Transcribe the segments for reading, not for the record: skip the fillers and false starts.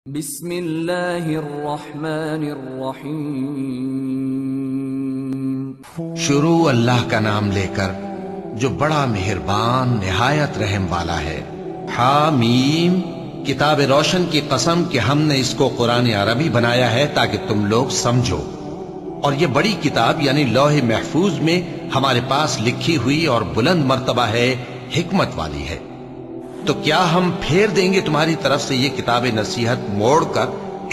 بسم اللہ الرحمن الرحیم۔ شروع اللہ کا نام لے کر جو بڑا مہربان نہایت رحم والا ہے۔ حامیم، کتاب روشن کی قسم کہ ہم نے اس کو قرآن عربی بنایا ہے تاکہ تم لوگ سمجھو، اور یہ بڑی کتاب یعنی لوح محفوظ میں ہمارے پاس لکھی ہوئی اور بلند مرتبہ ہے، حکمت والی ہے۔ تو کیا ہم پھیر دیں گے تمہاری طرف سے یہ کتاب نصیحت موڑ کر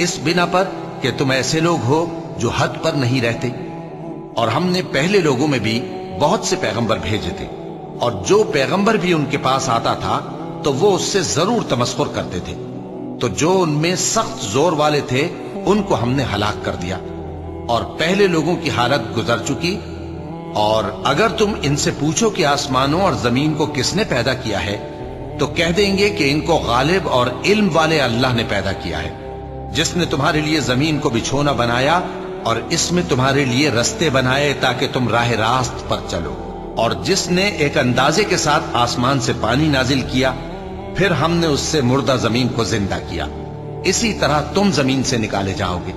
اس بنا پر کہ تم ایسے لوگ ہو جو حد پر نہیں رہتے؟ اور ہم نے پہلے لوگوں میں بھی بہت سے پیغمبر بھیجے تھے، اور جو پیغمبر بھی ان کے پاس آتا تھا تو وہ اس سے ضرور تمسخر کرتے تھے، تو جو ان میں سخت زور والے تھے ان کو ہم نے ہلاک کر دیا، اور پہلے لوگوں کی حالت گزر چکی۔ اور اگر تم ان سے پوچھو کہ آسمانوں اور زمین کو کس نے پیدا کیا ہے تو کہہ دیں گے کہ ان کو غالب اور علم والے اللہ نے پیدا کیا ہے، جس نے تمہارے لیے زمین کو بچھونا بنایا اور اس میں تمہارے لیے رستے بنائے تاکہ تم راہ راست پر چلو، اور جس نے ایک اندازے کے ساتھ آسمان سے پانی نازل کیا، پھر ہم نے اس سے مردہ زمین کو زندہ کیا، اسی طرح تم زمین سے نکالے جاؤ گے۔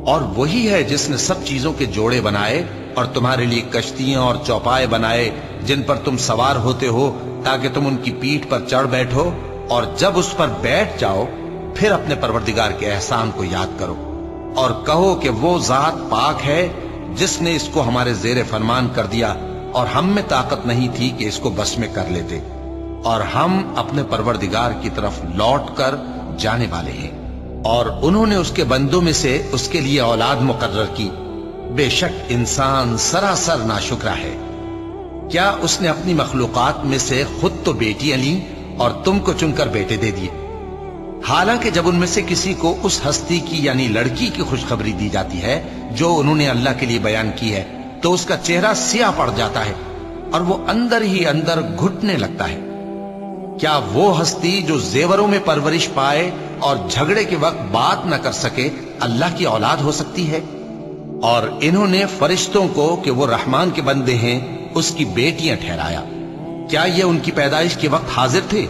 اور وہی ہے جس نے سب چیزوں کے جوڑے بنائے اور تمہارے لیے کشتیاں اور چوپائے بنائے جن پر تم سوار ہوتے ہو تاکہ تم ان کی پیٹھ پر چڑھ بیٹھو، اور جب اس پر بیٹھ جاؤ پھر اپنے پروردگار کے احسان کو یاد کرو اور کہو کہ وہ ذات پاک ہے جس نے اس کو ہمارے زیر فرمان کر دیا اور ہم میں طاقت نہیں تھی کہ اس کو بس میں کر لیتے، اور ہم اپنے پروردگار کی طرف لوٹ کر جانے والے ہیں۔ اور انہوں نے اس کے بندوں میں سے اس کے لیے اولاد مقرر کی، بے شک انسان سراسر ناشکرا ہے۔ کیا اس نے اپنی مخلوقات میں سے خود تو بیٹیاں لیں اور تم کو چن کر بیٹے دے دیے؟ حالانکہ جب ان میں سے کسی کو اس ہستی کی یعنی لڑکی کی خوشخبری دی جاتی ہے جو انہوں نے اللہ کے لیے بیان کی ہے تو اس کا چہرہ سیاہ پڑ جاتا ہے اور وہ اندر ہی اندر گھٹنے لگتا ہے۔ کیا وہ ہستی جو زیوروں میں پرورش پائے اور جھگڑے کے وقت بات نہ کر سکے اللہ کی اولاد ہو سکتی ہے؟ اور انہوں نے فرشتوں کو کہ وہ رحمان کے بندے ہیں اس کی بیٹیاں ٹھہرایا۔ کیا یہ ان کی پیدائش کے وقت حاضر تھے؟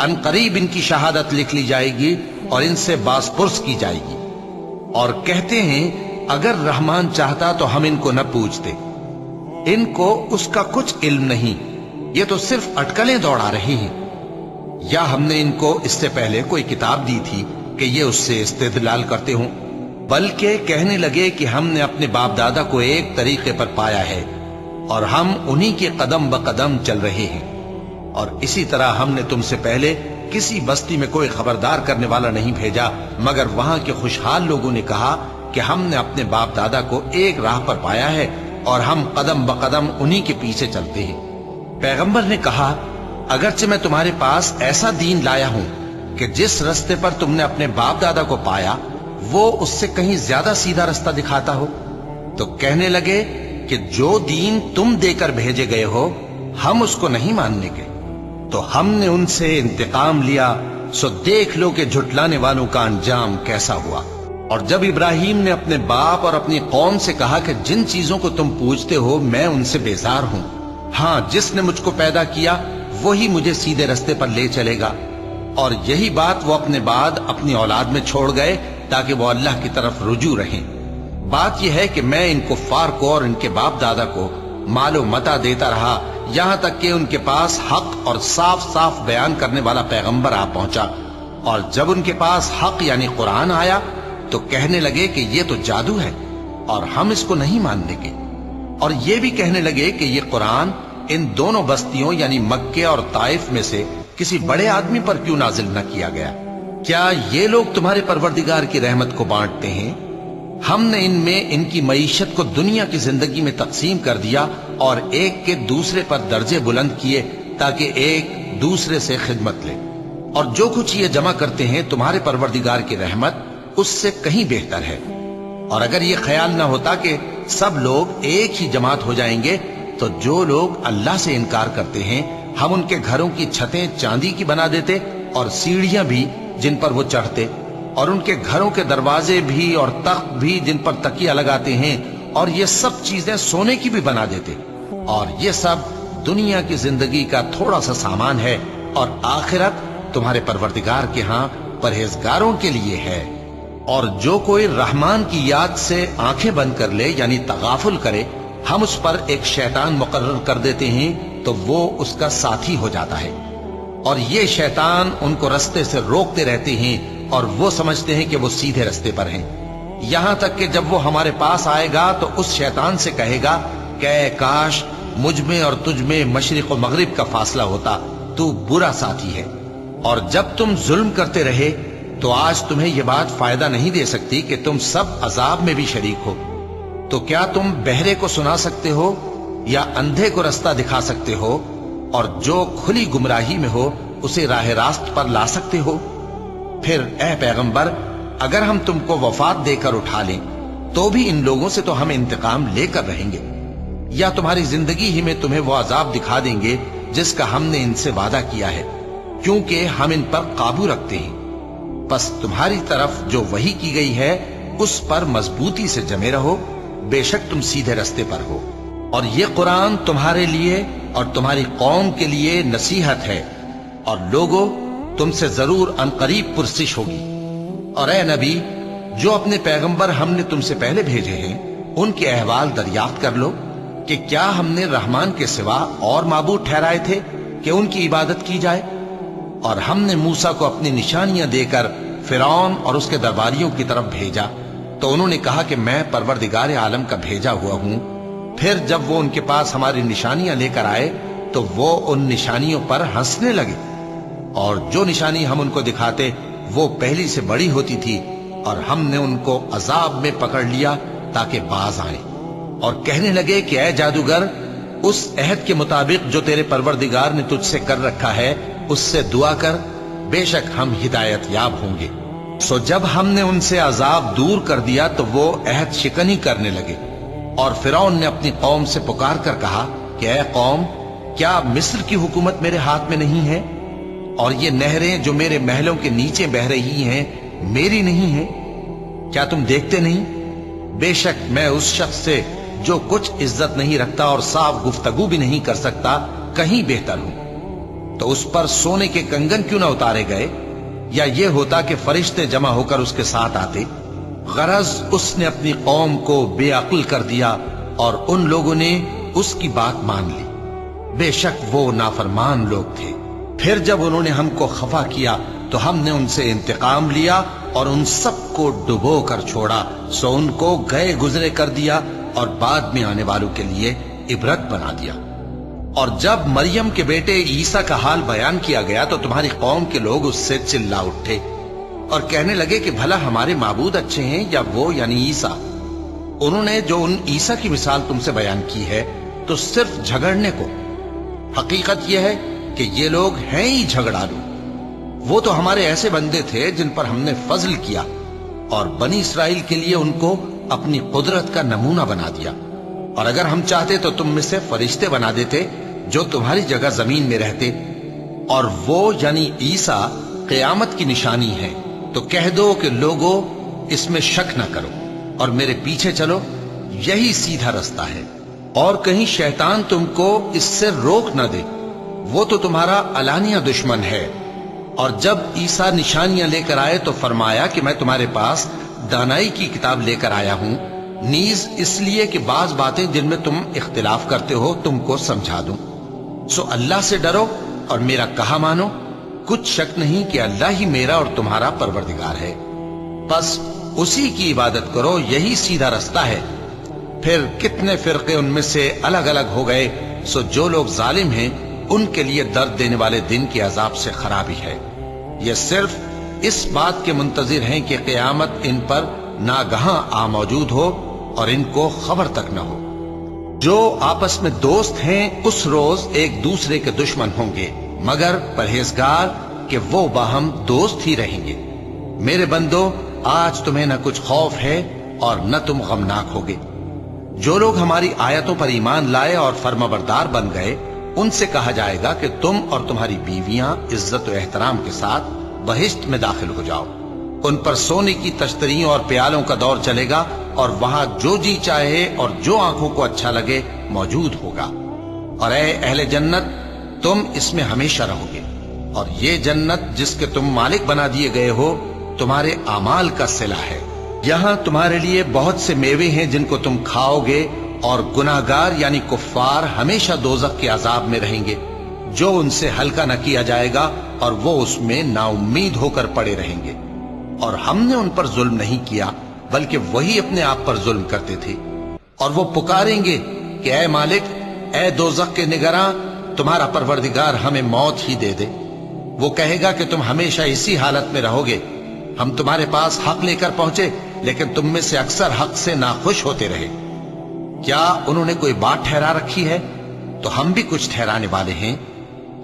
ان قریب ان کی شہادت لکھ لی جائے گی اور ان سے باز پرس کی جائے گی، اور کہتے ہیں اگر رحمان چاہتا تو ہم ان کو نہ پوچھتے، ان کو اس کا کچھ علم نہیں، یہ تو صرف اٹکلیں دوڑا رہے ہیں۔ یا ہم نے ان کو اس سے پہلے کوئی کتاب دی تھی کہ یہ اس سے استدلال کرتے ہوں؟ بلکہ کہنے لگے کہ ہم نے اپنے باپ دادا کو ایک طریقے پر پایا ہے اور ہم انہی کے قدم بقدم چل رہے ہیں، اور اسی طرح ہم نے تم سے پہلے کسی بستی میں کوئی خبردار کرنے والا نہیں بھیجا مگر وہاں کے خوشحال لوگوں نے کہا کہ ہم نے اپنے باپ دادا کو ایک راہ پر پایا ہے اور ہم قدم بقدم انہی کے پیچھے چلتے ہیں۔ پیغمبر نے کہا اگرچہ میں تمہارے پاس ایسا دین لایا ہوں کہ جس رستے پر تم نے اپنے باپ دادا کو پایا وہ اس سے کہیں زیادہ سیدھا رستہ دکھاتا ہو، تو کہنے لگے کہ جو دین تم دے کر بھیجے گئے ہو ہم اس کو نہیں ماننے گے، تو ہم نے ان سے انتقام لیا، سو دیکھ لو کہ جھٹلانے والوں کا انجام کیسا ہوا۔ اور جب ابراہیم نے اپنے باپ اور اپنی قوم سے کہا کہ جن چیزوں کو تم پوجتے ہو میں ان سے بیزار ہوں، ہاں جس نے مجھ کو پیدا کیا وہی مجھے سیدھے رستے پر لے چلے گا، اور یہی بات وہ اپنے بعد اپنی اولاد میں چھوڑ گئے تاکہ وہ اللہ کی طرف رجوع رہیں۔ بات یہ ہے کہ میں ان کفار کو اور ان کے باپ دادا کو مال و متاع دیتا رہا یہاں تک کہ ان کے پاس حق اور صاف صاف بیان کرنے والا پیغمبر آ پہنچا، اور جب ان کے پاس حق یعنی قرآن آیا تو کہنے لگے کہ یہ تو جادو ہے اور ہم اس کو نہیں ماننے گے، اور یہ بھی کہنے لگے کہ یہ قرآن ان دونوں بستیوں یعنی مکے اور طائف میں سے کسی بڑے آدمی پر کیوں نازل نہ کیا گیا؟ کیا یہ لوگ تمہارے پروردگار کی رحمت کو بانٹتے ہیں؟ ہم نے ان میں ان کی معیشت کو دنیا کی زندگی میں تقسیم کر دیا اور ایک کے دوسرے پر درجے بلند کیے تاکہ ایک دوسرے سے خدمت لے، اور جو کچھ یہ جمع کرتے ہیں تمہارے پروردگار کی رحمت اس سے کہیں بہتر ہے۔ اور اگر یہ خیال نہ ہوتا کہ سب لوگ ایک ہی جماعت ہو جائیں گے تو جو لوگ اللہ سے انکار کرتے ہیں ہم ان کے گھروں کی چھتیں چاندی کی بنا دیتے اور سیڑھیاں بھی جن پر وہ چڑھتے، اور ان کے گھروں کے دروازے بھی اور تخت بھی جن پر تکیہ لگاتے ہیں، اور یہ سب چیزیں سونے کی بھی بنا دیتے، اور یہ سب دنیا کی زندگی کا تھوڑا سا سامان ہے، اور آخرت تمہارے پروردگار کے ہاں پرہیزگاروں کے لیے ہے۔ اور جو کوئی رحمان کی یاد سے آنکھیں بند کر لے یعنی تغافل کرے، ہم اس پر ایک شیطان مقرر کر دیتے ہیں تو وہ اس کا ساتھی ہو جاتا ہے، اور یہ شیطان ان کو رستے سے روکتے رہتے ہیں اور وہ سمجھتے ہیں کہ وہ سیدھے رستے پر ہیں، یہاں تک کہ جب وہ ہمارے پاس آئے گا تو اس شیطان سے کہے گا کہ اے کاش مجھ میں اور تجھ میں مشرق و مغرب کا فاصلہ ہوتا، تو برا ساتھی ہے۔ اور جب تم ظلم کرتے رہے تو آج تمہیں یہ بات فائدہ نہیں دے سکتی کہ تم سب عذاب میں بھی شریک ہو۔ تو کیا تم بہرے کو سنا سکتے ہو یا اندھے کو رستہ دکھا سکتے ہو، اور جو کھلی گمراہی میں ہو اسے راہ راست پر لا سکتے ہو؟ پھر اے پیغمبر، اگر ہم تم کو وفات دے کر اٹھا لیں تو بھی ان لوگوں سے تو ہم انتقام لے کر رہیں گے، یا تمہاری زندگی ہی میں تمہیں وہ عذاب دکھا دیں گے جس کا ہم نے ان سے وعدہ کیا ہے، کیونکہ ہم ان پر قابو رکھتے ہیں۔ بس تمہاری طرف جو وحی کی گئی ہے اس پر مضبوطی سے جمے رہو، بے شک تم سیدھے رستے پر ہو، اور یہ قرآن تمہارے لیے اور تمہاری قوم کے لیے نصیحت ہے، اور لوگوں تم سے ضرور عنقریب پرسش ہوگی۔ اور اے نبی، جو اپنے پیغمبر ہم نے تم سے پہلے بھیجے ہیں ان کے احوال دریافت کر لو کہ کیا ہم نے رحمان کے سوا اور معبود ٹھہرائے تھے کہ ان کی عبادت کی جائے؟ اور ہم نے موسیٰ کو اپنی نشانیاں دے کر فرعون اور اس کے درباریوں کی طرف بھیجا تو انہوں نے کہا کہ میں پروردگار عالم کا بھیجا ہوا ہوں۔ پھر جب وہ ان کے پاس ہماری نشانیاں لے کر آئے تو وہ ان نشانیوں پر ہنسنے لگے، اور جو نشانی ہم ان کو دکھاتے وہ پہلی سے بڑی ہوتی تھی، اور ہم نے ان کو عذاب میں پکڑ لیا تاکہ باز آئیں، اور کہنے لگے کہ اے جادوگر، اس عہد کے مطابق جو تیرے پروردگار نے تجھ سے کر رکھا ہے اس سے دعا کر، بے شک ہم ہدایت یاب ہوں گے۔ سو جب ہم نے ان سے عذاب دور کر دیا تو وہ عہد شکنی کرنے لگے، اور فرعون نے اپنی قوم سے پکار کر کہا کہ اے قوم، کیا مصر کی حکومت میرے ہاتھ میں نہیں ہے، اور یہ نہریں جو میرے محلوں کے نیچے بہ رہی ہیں میری نہیں ہیں؟ کیا تم دیکھتے نہیں؟ بے شک میں اس شخص سے جو کچھ عزت نہیں رکھتا اور صاف گفتگو بھی نہیں کر سکتا کہیں بہتر ہوں۔ تو اس پر سونے کے کنگن کیوں نہ اتارے گئے، یا یہ ہوتا کہ فرشتے جمع ہو کر اس کے ساتھ آتے؟ غرض اس نے اپنی قوم کو بے عقل کر دیا اور ان لوگوں نے اس کی بات مان لی، بے شک وہ نافرمان لوگ تھے۔ پھر جب انہوں نے ہم کو خفا کیا تو ہم نے ان سے انتقام لیا اور ان سب کو ڈبو کر چھوڑا، سو ان کو گئے گزرے کر دیا اور بعد میں آنے والوں کے لیے عبرت بنا دیا۔ اور جب مریم کے بیٹے عیسیٰ کا حال بیان کیا گیا تو تمہاری قوم کے لوگ اس سے چلا اٹھے اور کہنے لگے کہ بھلا ہمارے معبود اچھے ہیں یا وہ یعنی عیسیٰ؟ انہوں نے جو ان عیسیٰ کی مثال تم سے بیان کی ہے تو صرف جھگڑنے کو، حقیقت یہ ہے کہ یہ لوگ ہیں ہی جھگڑالو۔ وہ تو ہمارے ایسے بندے تھے جن پر ہم نے فضل کیا، اور بنی اسرائیل کے لیے ان کو اپنی قدرت کا نمونہ بنا دیا، اور اگر ہم چاہتے تو تم میں سے فرشتے بنا دیتے جو تمہاری جگہ زمین میں رہتے، اور وہ یعنی عیسیٰ قیامت کی نشانی ہے۔ تو کہہ دو کہ لوگوں اس میں شک نہ کرو اور میرے پیچھے چلو، یہی سیدھا رستہ ہے، اور کہیں شیطان تم کو اس سے روک نہ دے، وہ تو تمہارا علانیہ دشمن ہے۔ اور جب عیسیٰ نشانیاں لے کر آئے تو فرمایا کہ میں تمہارے پاس دانائی کی کتاب لے کر آیا ہوں، نیز اس لیے کہ بعض باتیں جن میں تم اختلاف کرتے ہو تم کو سمجھا دوں۔ سو اللہ سے ڈرو اور میرا کہا مانو، کچھ شک نہیں کہ اللہ ہی میرا اور تمہارا پروردگار ہے، بس اسی کی عبادت کرو، یہی سیدھا رستہ ہے۔ پھر کتنے فرقے ان میں سے الگ الگ ہو گئے، سو جو لوگ ظالم ہیں ان کے لیے درد دینے والے دن کے عذاب سے خرابی ہے۔ یہ صرف اس بات کے منتظر ہیں کہ قیامت ان پر ناگہاں آ موجود ہو اور ان کو خبر تک نہ ہو۔ جو آپس میں دوست ہیں اس روز ایک دوسرے کے دشمن ہوں گے، مگر پرہیزگار کہ وہ باہم دوست ہی رہیں گے۔ میرے بندو، آج تمہیں نہ کچھ خوف ہے اور نہ تم غمناک ہوگے۔ جو لوگ ہماری آیتوں پر ایمان لائے اور فرمانبردار بن گئے، ان سے کہا جائے گا کہ تم اور تمہاری بیویاں عزت و احترام کے ساتھ بہشت میں داخل ہو جاؤ۔ ان پر سونے کی تشتریوں اور پیالوں کا دور چلے گا، اور وہاں جو جی چاہے اور جو آنکھوں کو اچھا لگے موجود ہوگا۔ اور اے اہل جنت، تم اس میں ہمیشہ رہو گے، اور یہ جنت جس کے تم مالک بنا دیے گئے ہو تمہارے اعمال کا صلہ ہے۔ یہاں تمہارے لیے بہت سے میوے ہیں جن کو تم کھاؤ گے، اور گناہگار یعنی کفار ہمیشہ دوزخ کے عذاب میں رہیں گے، جو ان سے ہلکا نہ کیا جائے گا، اور وہ اس میں نا امید ہو کر پڑے رہیں گے۔ اور ہم نے ان پر ظلم نہیں کیا بلکہ وہی اپنے آپ پر ظلم کرتے تھے۔ اور وہ پکاریں گے کہ اے مالک، اے دوزخ کے نگراں، تمہارا پروردگار ہمیں موت ہی دے دے۔ وہ کہے گا کہ تم ہمیشہ اسی حالت میں رہو گے، ہم تمہارے پاس حق لے کر پہنچے لیکن تم میں سے اکثر حق سے ناخوش ہوتے رہے۔ کیا انہوں نے کوئی بات ٹھہرا رکھی ہے؟ تو ہم بھی کچھ ٹھہرانے والے ہیں۔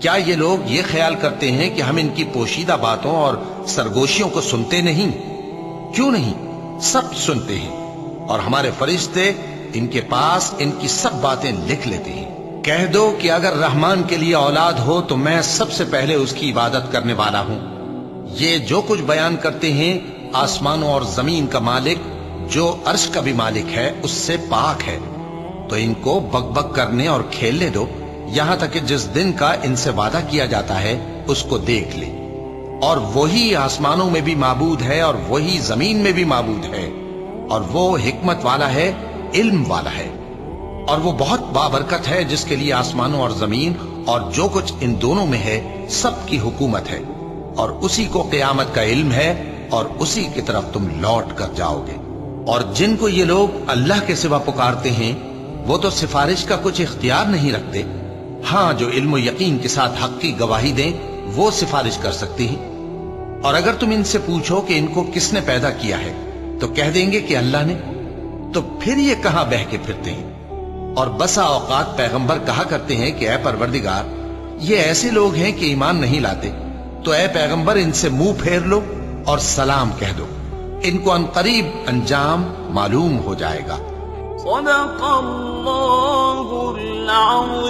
کیا یہ لوگ یہ خیال کرتے ہیں کہ ہم ان کی پوشیدہ باتوں اور سرگوشیوں کو سنتے نہیں؟ کیوں نہیں، سب سنتے ہیں، اور ہمارے فرشتے ان کے پاس ان کی سب باتیں لکھ لیتے ہیں۔ کہہ دو کہ اگر رحمان کے لیے اولاد ہو تو میں سب سے پہلے اس کی عبادت کرنے والا ہوں۔ یہ جو کچھ بیان کرتے ہیں آسمانوں اور زمین کا مالک، جو عرش کا بھی مالک ہے، اس سے پاک ہے۔ تو ان کو بک بک کرنے اور کھیلنے دو، یہاں تک کہ جس دن کا ان سے وعدہ کیا جاتا ہے اس کو دیکھ لے۔ اور وہی آسمانوں میں بھی معبود ہے اور وہی زمین میں بھی معبود ہے، اور وہ حکمت والا ہے، علم والا ہے، اور وہ بہت بابرکت ہے جس کے لیے آسمانوں اور زمین اور جو کچھ ان دونوں میں ہے سب کی حکومت ہے، اور اسی کو قیامت کا علم ہے، اور اسی کی طرف تم لوٹ کر جاؤ گے۔ اور جن کو یہ لوگ اللہ کے سوا پکارتے ہیں وہ تو سفارش کا کچھ اختیار نہیں رکھتے، ہاں جو علم و یقین کے ساتھ حق کی گواہی دیں وہ سفارش کر سکتی ہیں۔ اور اگر تم ان سے پوچھو کہ ان کو کس نے پیدا کیا ہے تو کہہ دیں گے کہ اللہ نے، تو پھر یہ کہاں بہہ کے پھرتے ہیں؟ اور بسا اوقات پیغمبر کہا کرتے ہیں کہ اے پروردگار، یہ ایسے لوگ ہیں کہ ایمان نہیں لاتے، تو اے پیغمبر ان سے منہ پھیر لو اور سلام کہہ دو، ان کو عنقریب انجام معلوم ہو جائے گا۔ صدق اللہ العظیم۔